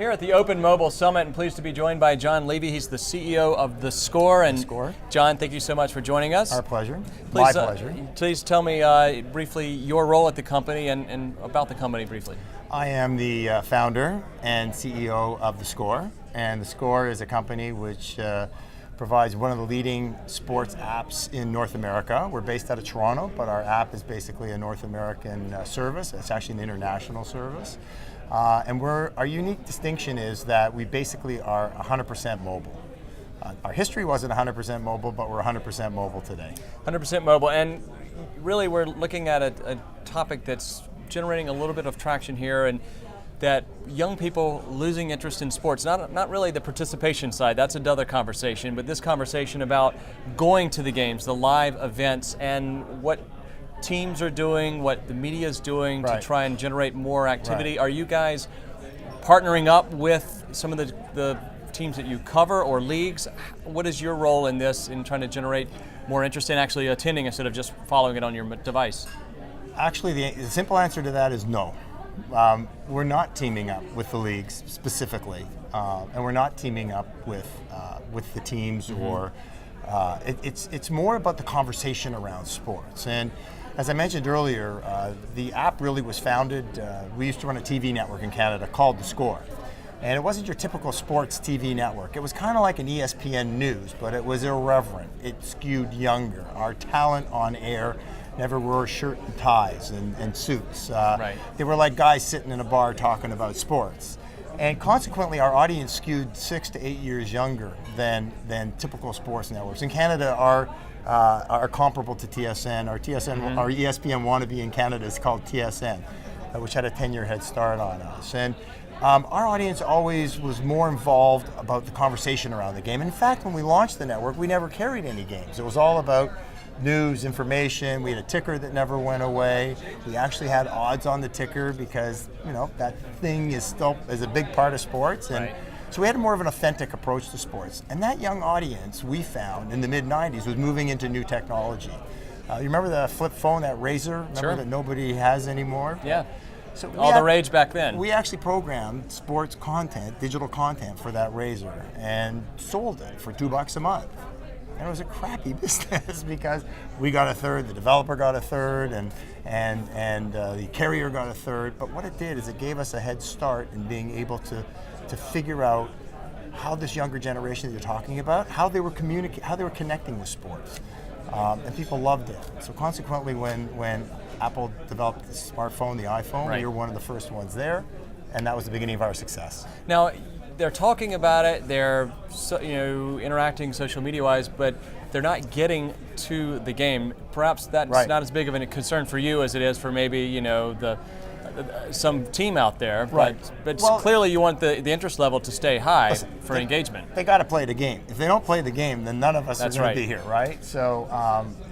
here at the Open Mobile Summit and pleased to be joined by John Levy. He's the CEO of theScore. And theScore. John, thank you so much for joining us. Our pleasure. Please, My pleasure. Please tell me briefly your role at the company and about the company briefly. I am the founder and CEO of theScore, and theScore is a company which provides one of the leading sports apps in North America. We're based out of Toronto, but our app is basically a North American service. It's actually an international service. And our unique distinction is that we basically are 100% mobile. Our history wasn't 100% mobile, but we're 100% mobile today. 100% mobile, and really we're looking at a topic that's generating a little bit of traction here, and that young people losing interest in sports, not really the participation side, that's another conversation, but this conversation about going to the games, the live events, and what teams are doing, what the media is doing to try and generate more activity. Are you guys partnering up with some of the teams that you cover or leagues? What is your role in this, in trying to generate more interest in actually attending instead of just following it on your device? Actually, the simple answer to that is no. We're not teaming up with the leagues specifically, and we're not teaming up with the teams, or it's more about the conversation around sports. And as I mentioned earlier, the app really was founded. We used to run a TV network in Canada called theScore, and it wasn't your typical sports TV network. It was kind of like an ESPN News, but it was irreverent. It skewed younger. Our talent on air never wore shirt and ties and suits. They were like guys sitting in a bar talking about sports. And consequently, our audience skewed 6 to 8 years younger than typical sports networks. In Canada, are comparable to TSN. Our ESPN wannabe in Canada is called TSN, which had a 10-year head start on us. And our audience always was more involved about the conversation around the game. In fact, when we launched the network, we never carried any games. It was all about news, information. We had a ticker that never went away. We actually had odds on the ticker because, that thing is a big part of sports. And so we had more of an authentic approach to sports. And that young audience, we found in the mid-90s, was moving into new technology. You remember the flip phone, that Razor? Remember that nobody has anymore? Yeah. So all the rage back then. We actually programmed sports content, digital content for that Razor, and sold it for $2 a month. And it was a crappy business because we got a third, the developer got a third, and the carrier got a third. But what it did is it gave us a head start in being able to figure out how this younger generation that you're talking about, how they were connecting with sports, and people loved it. So consequently, when Apple developed the smartphone, the iPhone, we were one of the first ones there, and that was the beginning of our success. Now, they're talking about it, they're interacting social media-wise, but they're not getting to the game. Perhaps that's not as big of a concern for you as it is for maybe some team out there. But clearly you want the interest level to stay high for engagement. They got to play the game. If they don't play the game, then none of us are going to be here, right? So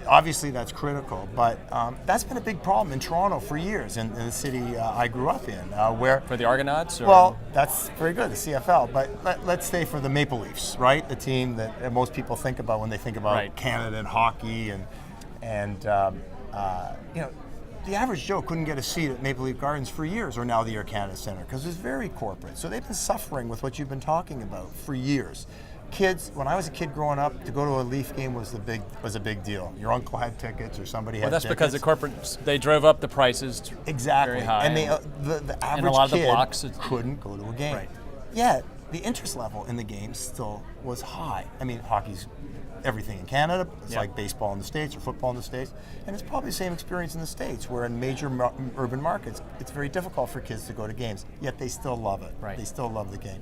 obviously that's critical. But that's been a big problem in Toronto for years, in the city I grew up in, where for the Argonauts. Well, that's very good, the CFL. But let's stay for the Maple Leafs, right? The team that most people think about when they think about Canada and hockey, and the average Joe couldn't get a seat at Maple Leaf Gardens for years, or now the Air Canada Centre, because it's very corporate. So they've been suffering with what you've been talking about for years. Kids, when I was a kid growing up, to go to a Leaf game was a big deal. Your uncle had tickets, or somebody had tickets. Well, that's because the corporate, they drove up the prices very high. And the average kid couldn't go to a game. Yet, the interest level in the game still was high. I mean, hockey's everything in Canada. It's like baseball in the States or football in the States. And it's probably the same experience in the States, where in major urban markets, it's very difficult for kids to go to games, yet they still love it. They still love the game.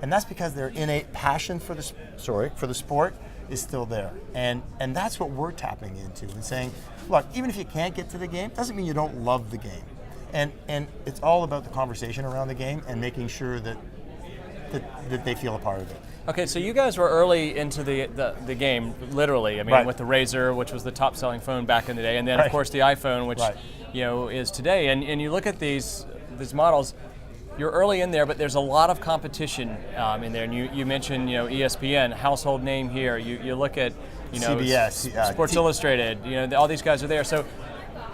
And that's because their innate passion for the sport is still there. And that's what we're tapping into and saying, look, even if you can't get to the game, doesn't mean you don't love the game. And it's all about the conversation around the game and making sure that they feel a part of it. Okay, so you guys were early into the game, literally. I mean, with the Razor, which was the top-selling phone back in the day, and then of course the iPhone, which is today. And you look at these models. You're early in there, but there's a lot of competition in there. And you mentioned ESPN, household name here. You look at CBS, Sports Illustrated. All these guys are there. So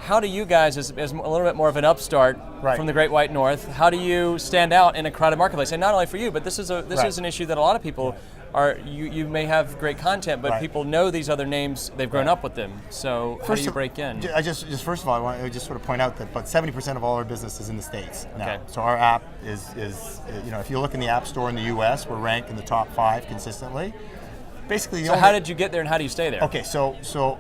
how do you guys, as a little bit more of an upstart Right. from the Great White North, how do you stand out in a crowded marketplace? And not only for you, but this is Right. is an issue that a lot of people are. You may have great content, but Right. people know these other names. They've grown up with them. So how do you break in? I just first of all, I want to just sort of point out that about 70% of all our business is in the States now. Okay. So our app is if you look in the App Store in the U.S., we're ranked in the top 5 consistently. Basically, So how did you get there, and how do you stay there? Okay, so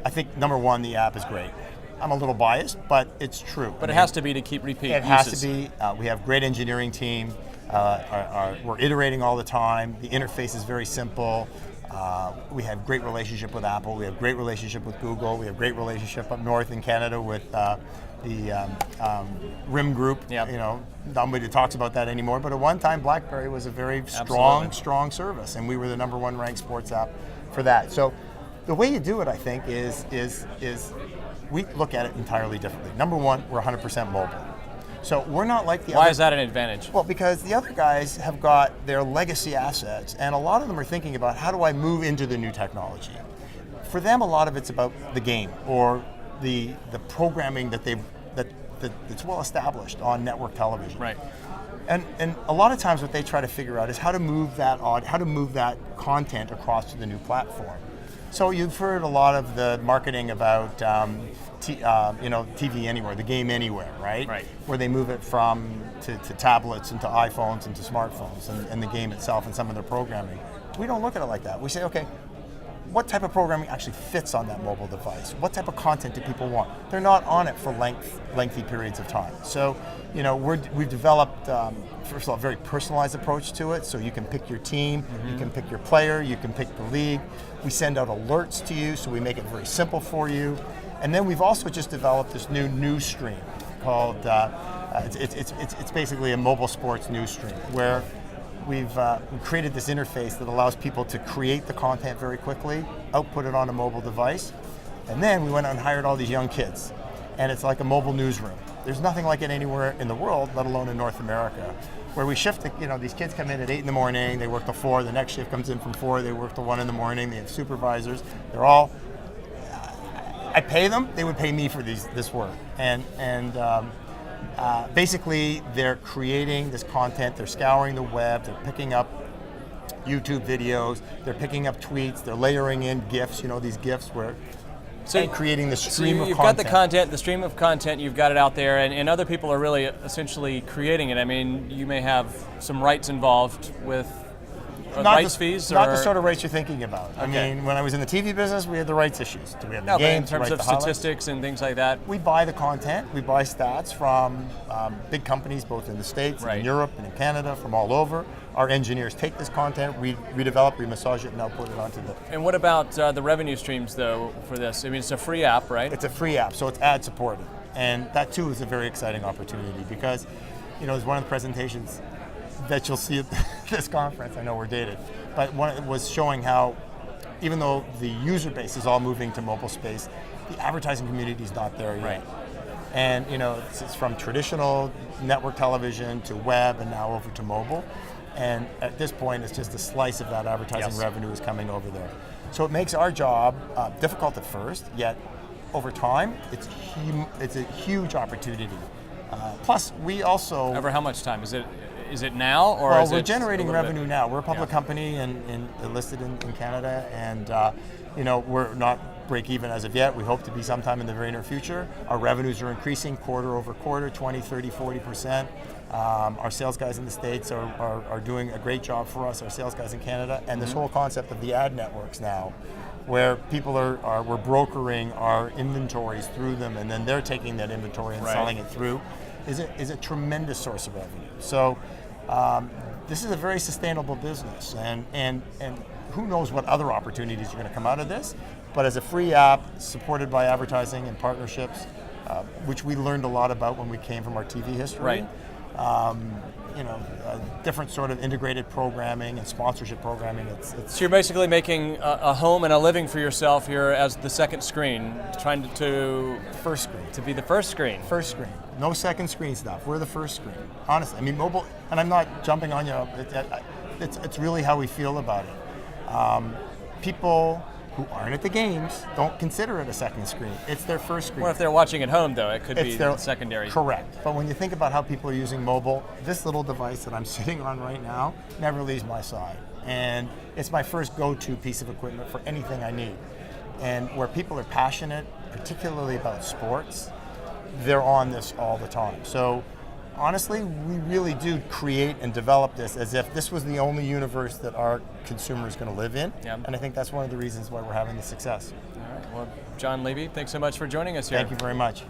I think number one, the app is great. I'm a little biased, but it's true. But it has to be to keep repeat It uses. has to be. We have great engineering team. We're iterating all the time. The interface is very simple. We have great relationship with Apple. We have great relationship with Google. We have great relationship up north in Canada with the RIM Group. Yep. Nobody talks about that anymore. But at one time, BlackBerry was a very strong service, and we were the #1 ranked sports app for that. So the way you do it, I think, is we look at it entirely differently. Number one, we're 100% mobile. So we're not like the other. Why is that an advantage? Well, because the other guys have got their legacy assets, and a lot of them are thinking about how do I move into the new technology. For them, a lot of it's about the game or the programming that's well established on network television. Right. And a lot of times, what they try to figure out is how to move that content across to the new platform. So you've heard a lot of the marketing about TV Anywhere, the game anywhere, right? Right. Where they move it to tablets and to iPhones and to smartphones and the game itself and some of their programming. We don't look at it like that. We say, okay, what type of programming actually fits on that mobile device? What type of content do people want? They're not on it for lengthy periods of time. So, we've developed, first of all, a very personalized approach to it. So you can pick your team, you can pick your player, you can pick the league. We send out alerts to you, so we make it very simple for you. And then we've also just developed this new news stream called, it's basically a mobile sports news stream where we've created this interface that allows people to create the content very quickly, output it on a mobile device, and then we went out and hired all these young kids. And it's like a mobile newsroom. There's nothing like it anywhere in the world, let alone in North America, where we shift, these kids come in at 8 in the morning, they work till 4, the next shift comes in from 4, they work till 1 in the morning, they have supervisors, they're all, I pay them, they would pay me for this work. And basically, they're creating this content, they're scouring the web, they're picking up YouTube videos, they're picking up tweets, they're layering in GIFs, these GIFs and creating the stream of content. You've got the content, the stream of content, you've got it out there, and other people are really essentially creating it. I mean, you may have some rights involved with rights fees? Not the sort of rights you're thinking about. Okay. I mean, when I was in the TV business, we had the rights issues. Do we have the No, but in games, terms of highlights? statistics and things like that? We buy the content, we buy stats from big companies both in the States and in Europe and in Canada, from all over. Our engineers take this content, redevelop, remassage it, and output it onto the... And what about the revenue streams, though, for this? I mean, it's a free app, right? It's a free app, so it's ad supported. And that, too, is a very exciting opportunity because, it's one of the presentations that you'll see at this conference. I know we're dated, but it was showing how, even though the user base is all moving to mobile space, the advertising community is not there yet. Right. And it's from traditional network television to web and now over to mobile. And at this point, it's just a slice of that advertising revenue is coming over there. So it makes our job difficult at first, yet over time, it's a huge opportunity. Plus, we also... Over how much time? Is it now, or well, is we're it generating revenue bit? now. We're a public company and listed in Canada, and we're not break even as of yet. We hope to be sometime in the very near future. Our revenues are increasing quarter over quarter, 20, 30, 40%. Our sales guys in the States are doing a great job for us, our sales guys in Canada, and this whole concept of the ad networks now, where people we're brokering our inventories through them, and then they're taking that inventory and selling it through, is a tremendous source of revenue. So this is a very sustainable business, and who knows what other opportunities are going to come out of this, but as a free app supported by advertising and partnerships, which we learned a lot about when we came from our TV history. Right. Different sort of integrated programming and sponsorship programming. So you're basically making a home and a living for yourself here as the second screen, trying to first screen. To be the first screen. First screen. No second screen stuff. We're the first screen. Honestly, I mean, mobile, and I'm not jumping on you. It's really how we feel about it. People who aren't at the games don't consider it a second screen. It's their first screen. Or if they're watching at home, though, it could be their secondary. Correct. But when you think about how people are using mobile, this little device that I'm sitting on right now never leaves my side. And it's my first go-to piece of equipment for anything I need. And where people are passionate, particularly about sports, they're on this all the time. So honestly, we really do create and develop this as if this was the only universe that our consumer is going to live in. Yep. And I think that's one of the reasons why we're having the success. All right. Well, John Levy, thanks so much for joining us here. Thank you very much.